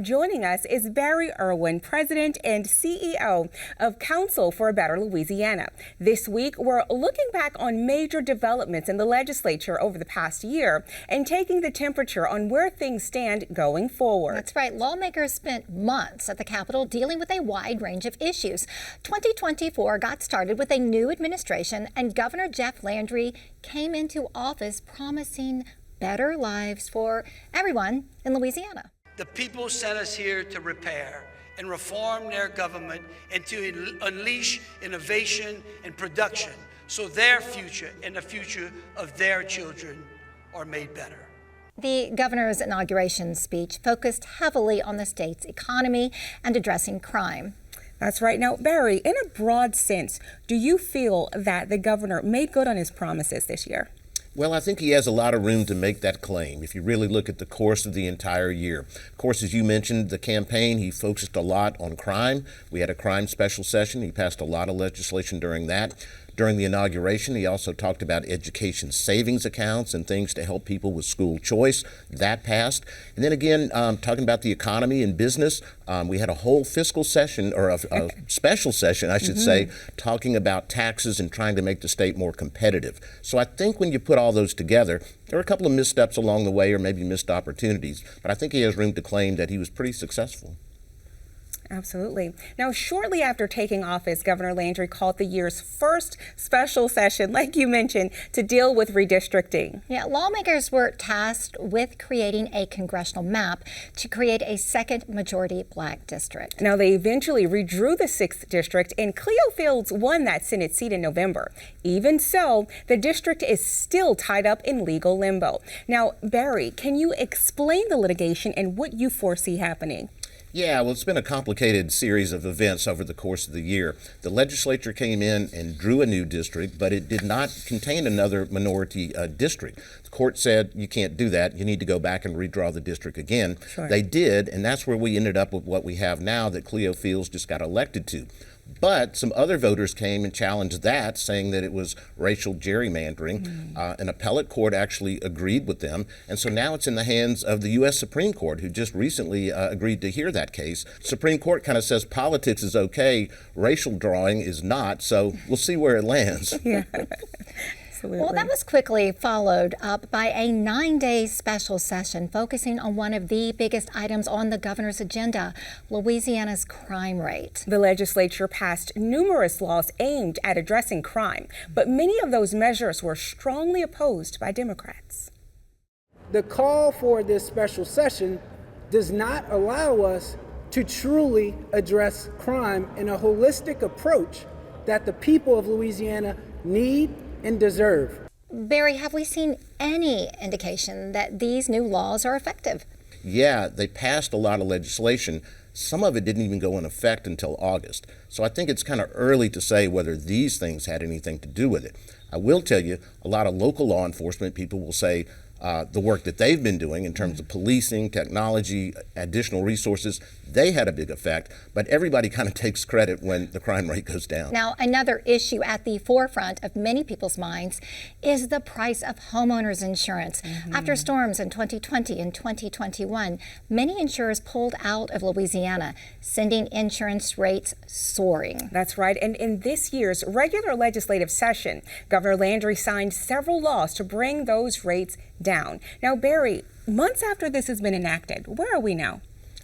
Joining us is Barry Erwin, President and CEO of Council for a Better Louisiana. This week, we're looking back on major developments in the legislature over the past year and taking the temperature on where things stand going forward. That's right. Lawmakers spent months at the Capitol dealing with a wide range of issues. 2024 got started with a new administration, and Governor Jeff Landry came into office promising better lives for everyone in Louisiana. The people sent us here to repair and reform their government and to unleash innovation and production so their future and the future of their children are made better. The governor's inauguration speech focused heavily on the state's economy and addressing crime. That's right. Now, Barry, in a broad sense, do you feel that the governor made good on his promises this year? Well, I think he has a lot of room to make that claim if you really look at the course of the entire year. Of course, as you mentioned, the campaign, he focused a lot on crime. We had a crime special session. He passed a lot of legislation during that. During the inauguration, he also talked about education savings accounts and things to help people with school choice. That passed. And then again, talking about the economy and business, we had a whole fiscal session, or a special session, I should say, talking about taxes and trying to make the state more competitive. So I think when you put all those together, there are a couple of missteps along the way or maybe missed opportunities, but I think he has room to claim that he was pretty successful. Absolutely. Now, shortly after taking office, Governor Landry called the year's first special session, like you mentioned, to deal with redistricting. Yeah, lawmakers were tasked with creating a congressional map to create a second majority black district. Now, they eventually redrew the 6th district, and Cleo Fields won that Senate seat in November. Even so, the district is still tied up in legal limbo. Now, Barry, can you explain the litigation and what you foresee happening? Yeah, well, it's been a complicated series of events over the course of the year. The legislature came in and drew a new district, but it did not contain another minority district. The court said, you can't do that. You need to go back and redraw the district again. Sure. They did, and that's where we ended up with what we have now that Cleo Fields just got elected to. But some other voters came and challenged that, saying that it was racial gerrymandering. An appellate court actually agreed with them. And so now it's in the hands of the U.S. Supreme Court, who just recently agreed to hear that case. Supreme Court kind of says politics is okay, racial drawing is not. So we'll see where it lands. Yeah. Absolutely. Well, that was quickly followed up by a 9-day special session focusing on one of the biggest items on the governor's agenda, Louisiana's crime rate. The legislature passed numerous laws aimed at addressing crime, but many of those measures were strongly opposed by Democrats. The call for this special session does not allow us to truly address crime in a holistic approach that the people of Louisiana need and deserve. Barry, have we seen any indication that these new laws are effective? Yeah, they passed a lot of legislation. Some of it didn't even go in effect until August. So I think it's kind of early to say whether these things had anything to do with it. I will tell you, a lot of local law enforcement people will say the work that they've been doing in terms of policing, technology, additional resources, they had a big effect, but everybody kind of takes credit when the crime rate goes down. Now, another issue at the forefront of many people's minds is the price of homeowners insurance. After storms in 2020 and 2021, many insurers pulled out of Louisiana, sending insurance rates soaring. That's right. And in this year's regular legislative session, Governor Landry signed several laws to bring those rates down. Now, Barry, months after this has been enacted, where are we now?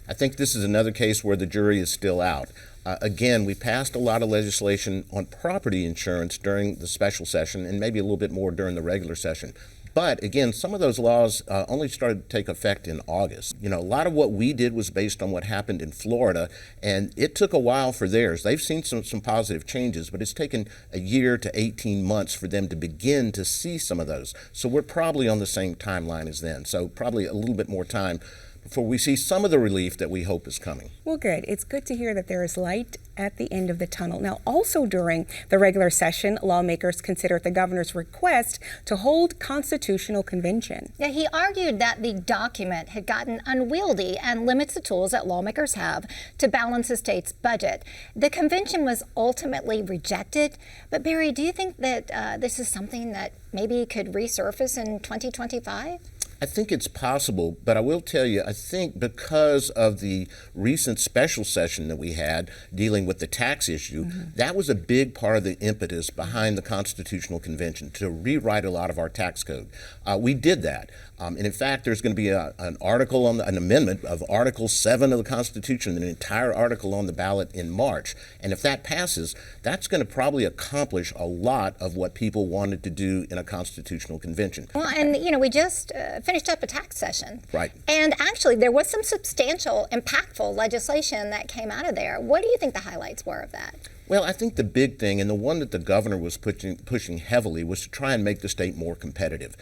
I think this is another case where the jury is still out. Again, we passed a lot of legislation on property insurance during the special session and maybe a little bit more during the regular session. But again, some of those laws only started to take effect in August. You know, a lot of what we did was based on what happened in Florida, and it took a while for theirs. They've seen some positive changes, but it's taken a year to 18 months for them to begin to see some of those. So we're probably on the same timeline as then. So probably a little bit more time before we see some of the relief that we hope is coming. Well, good. It's good to hear that there is light at the end of the tunnel. Now, also during the regular session, lawmakers considered the governor's request to hold constitutional convention. Yeah, he argued that the document had gotten unwieldy and limits the tools that lawmakers have to balance the state's budget. The convention was ultimately rejected. But Barry, do you think that this is something that maybe could resurface in 2025? I think it's possible, but I will tell you, I think because of the recent special session that we had dealing with the tax issue, that was a big part of the impetus behind the Constitutional Convention to rewrite a lot of our tax code. We did that. And in fact, there's going to be an article on an amendment of Article 7 of the Constitution, an entire article on the ballot in March. And if that passes, that's going to probably accomplish a lot of what people wanted to do in a constitutional convention. Well, and we just finished up a tax session. Right. And actually, there was some substantial, impactful legislation that came out of there. What do you think the highlights were of that? Well, I think the big thing, and the one that the governor was pushing heavily, was to try and make the state more competitive.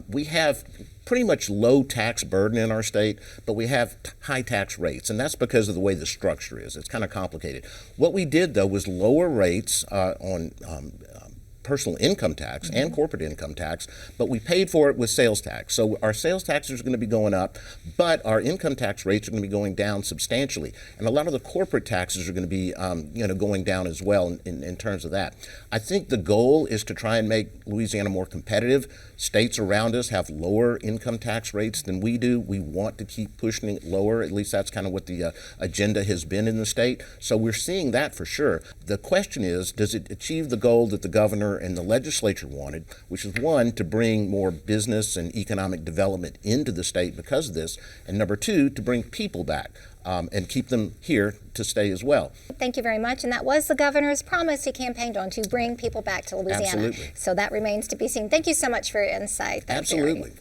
We have pretty much low tax burden in our state, but we have high tax rates, and that's because of the way the structure is. It's kind of complicated. What we did, though, was lower rates on personal income tax and corporate income tax, but we paid for it with sales tax. So our sales taxes are going to be going up, but our income tax rates are going to be going down substantially. And a lot of the corporate taxes are going to be going down as well in terms of that. I think the goal is to try and make Louisiana more competitive. States around us have lower income tax rates than we do. We want to keep pushing it lower. At least that's kind of what the agenda has been in the state. So we're seeing that for sure. The question is, does it achieve the goal that the governor and the legislature wanted, which is one, to bring more business and economic development into the state because of this, and number two, to bring people back and keep them here to stay as well. Thank you very much. And that was the governor's promise he campaigned on, to bring people back to Louisiana. Absolutely. So that remains to be seen. Thank you so much for your insight. That's Absolutely.